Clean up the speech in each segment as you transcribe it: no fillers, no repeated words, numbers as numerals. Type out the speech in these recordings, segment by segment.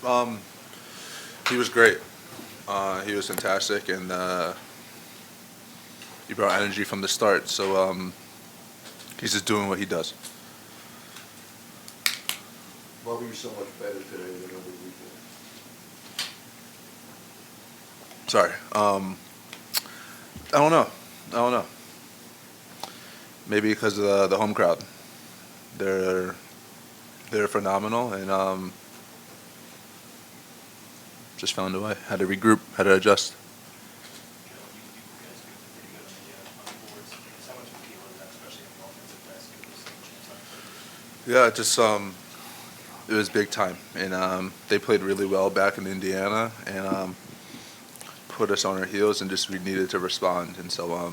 Um, he was great. He was fantastic, and he brought energy from the start. So he's just doing what he does. Why were you so much better today than over the weekend? Sorry. I don't know. I don't know. Maybe because of the home crowd. They're they're phenomenal, and just found a way. Had to regroup. Had to adjust. Yeah, just it was big time, and they played really well back in Indiana, and put us on our heels, and just we needed to respond, and so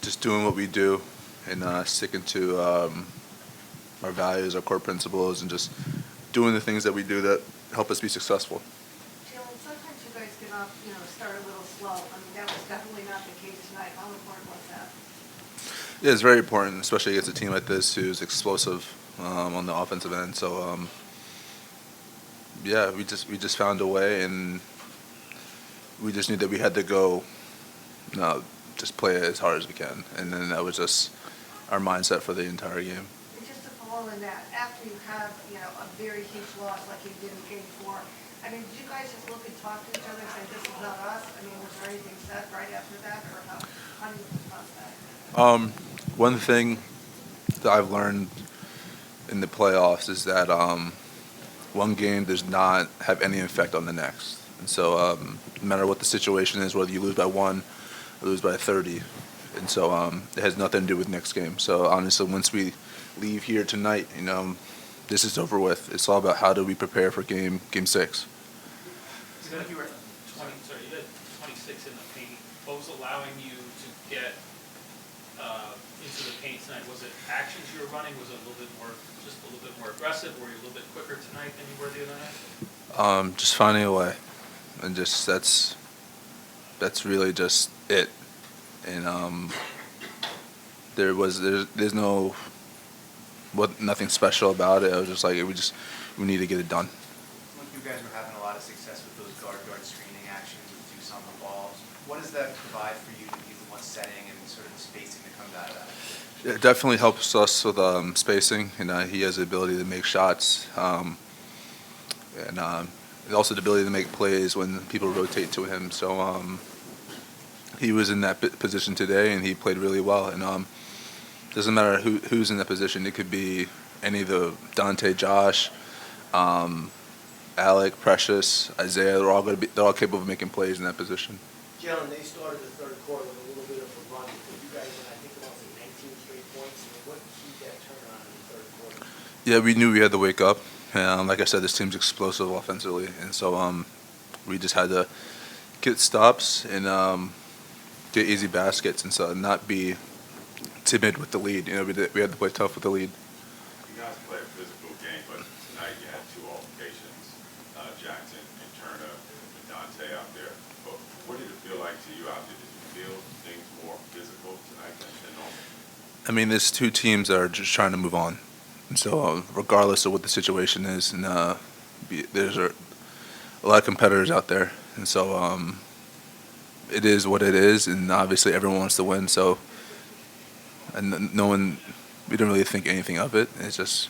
just doing what we do, and sticking to our values, our core principles, and just doing the things that we do that help us be successful. Jalen, sometimes you guys get off, start a little slow. I mean, that was definitely not the case tonight. How important was that? Yeah, it's very important, especially against a team like this who's explosive on the offensive end. So yeah, we just found a way, and we just knew that we had to go, just play as hard as we can, and then that was just our mindset for the entire game. And just to follow in that, after you have, a very huge loss like you did in Game 4, I mean, did you guys just look and talk to each other and say, this is not us? I mean, was there anything said right after that, or how do you respond to that? One thing that I've learned in the playoffs is that one game does not have any effect on the next. And so no matter what the situation is, whether you lose by 1 or lose by 30, and so it has nothing to do with next game. So honestly, once we leave here tonight, this is over with. It's all about how do we prepare for game 6. You feel like you were 20, sorry, you had 26 in the paint. What was allowing you to get into the paint tonight? Was it actions you were running? Was it just a little bit more aggressive? Were you a little bit quicker tonight than you were the other night? Just finding a way, and just that's really just it. And there's nothing special about it. I was just like we need to get it done. Look, you guys were having a lot of success with those guard screening actions with deuce on the balls. What does that provide for you to be the one setting and sort of the spacing that comes out of that? It definitely helps us with spacing, and he has the ability to make shots, and also the ability to make plays when people rotate to him. So he was in that position today, and he played really well. And doesn't matter who's in that position. It could be any of the Dante, Josh, Alec, Precious, Isaiah. They're all capable of making plays in that position. Jalen, they started the third quarter with a little bit of a run. You guys, I think, about 19 straight points. I mean, what keyed that turnaround in the third quarter? Yeah, we knew we had to wake up. Like I said, this team's explosive offensively, and so we just had to get stops and get easy baskets, and so not be timid with the lead. We had to play tough with the lead. You guys play a physical game, but tonight you had 2 altercations, Jackson and Turner and Dante out there. But what did it feel like to you out there? Did you feel things more physical tonight than normal? I mean, there's 2 teams that are just trying to move on, and so regardless of what the situation is, and there's a lot of competitors out there, and so it is what it is, and obviously everyone wants to win. So, and we don't really think anything of it. It's just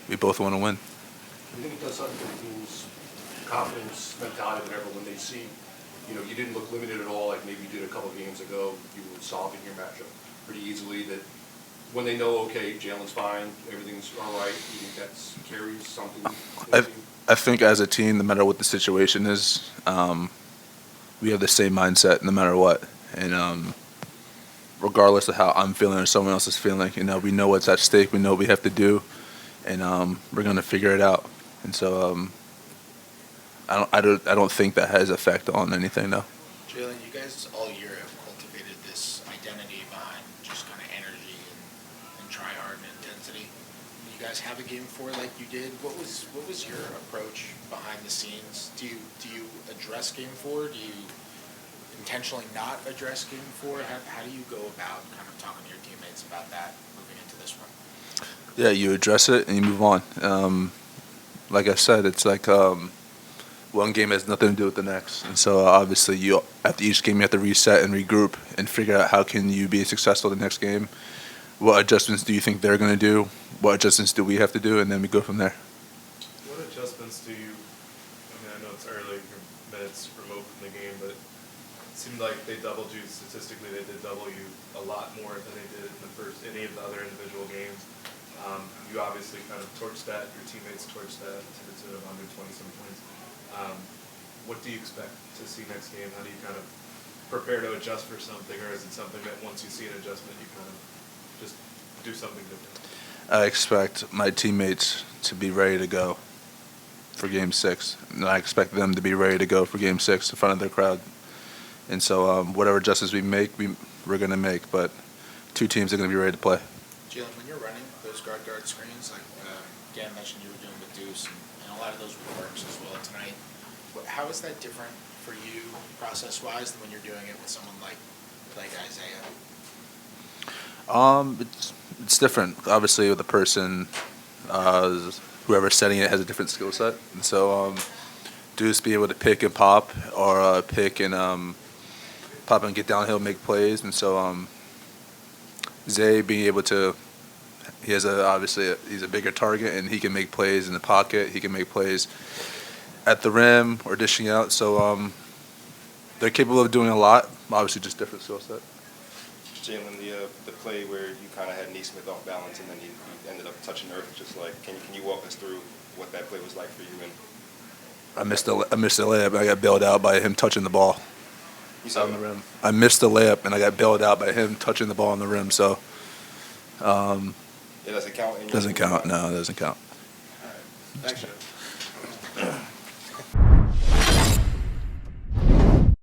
we both want to win. I think it does something to the team's confidence, mentality, whatever, when they see, you didn't look limited at all like maybe you did a couple games ago. You were solving your matchup pretty easily. That when they know, okay, Jalen's fine, everything's all right, you think that carries something to the team? I think as a team, no matter what the situation is, we have the same mindset no matter what. And regardless of how I'm feeling or someone else is feeling, we know what's at stake. We know what we have to do, and we're going to figure it out. And so I don't think that has effect on anything, though. Jalen, you guys all year have cultivated this identity behind just kind of energy and try hard and intensity. You guys have a Game 4 like you did. What was your approach behind the scenes? Do you address Game 4? Do you intentionally not address Game 4? How do you go about kind of talking to your teammates about that moving into this one? Yeah, you address it and you move on. like I said, it's like one game has nothing to do with the next, and so obviously you after each game you have to reset and regroup and figure out how can you be successful the next game. What adjustments do you think they're going to do? What adjustments do we have to do, and then we go from there. What adjustments do you, I mean, I know it's early, your minutes remote from the game, but it seemed like they doubled you statistically. They did double you a lot more than they did in any of the other individual games. You obviously kind of torched that, your teammates torched that to the tune of 120-some points. What do you expect to see next game? How do you kind of prepare to adjust for something, or is it something that once you see an adjustment, you kind of just do something different? I expect my teammates to be ready to go for Game 6, and I expect them to be ready to go for Game 6 in front of their crowd. And so whatever adjustments we make, we're going to make, but two teams are going to be ready to play. Jalen, when you're running those guard screens, like Dan mentioned you were doing with Deuce, and a lot of those works as well tonight. How is that different for you process-wise than when you're doing it with someone like Isaiah? It's different. Obviously, with the person, whoever's setting it has a different skill set, and so Deuce be able to pick and pop, or pick and pop and get downhill, make plays, and so Zay being able to. He has he's a bigger target, and he can make plays in the pocket. He can make plays at the rim or dishing out. So they're capable of doing a lot. Obviously, just different skill set. Jalen, the play where you kind of had Neesmith off balance and then he ended up touching earth, just like, can you walk us through what that play was like for you? And I missed the layup. I got bailed out by him touching the ball on the rim. I missed the layup, and I got bailed out by him touching the ball on the rim. So it doesn't count. doesn't count. No, it doesn't count. All right. Thanks, Joe.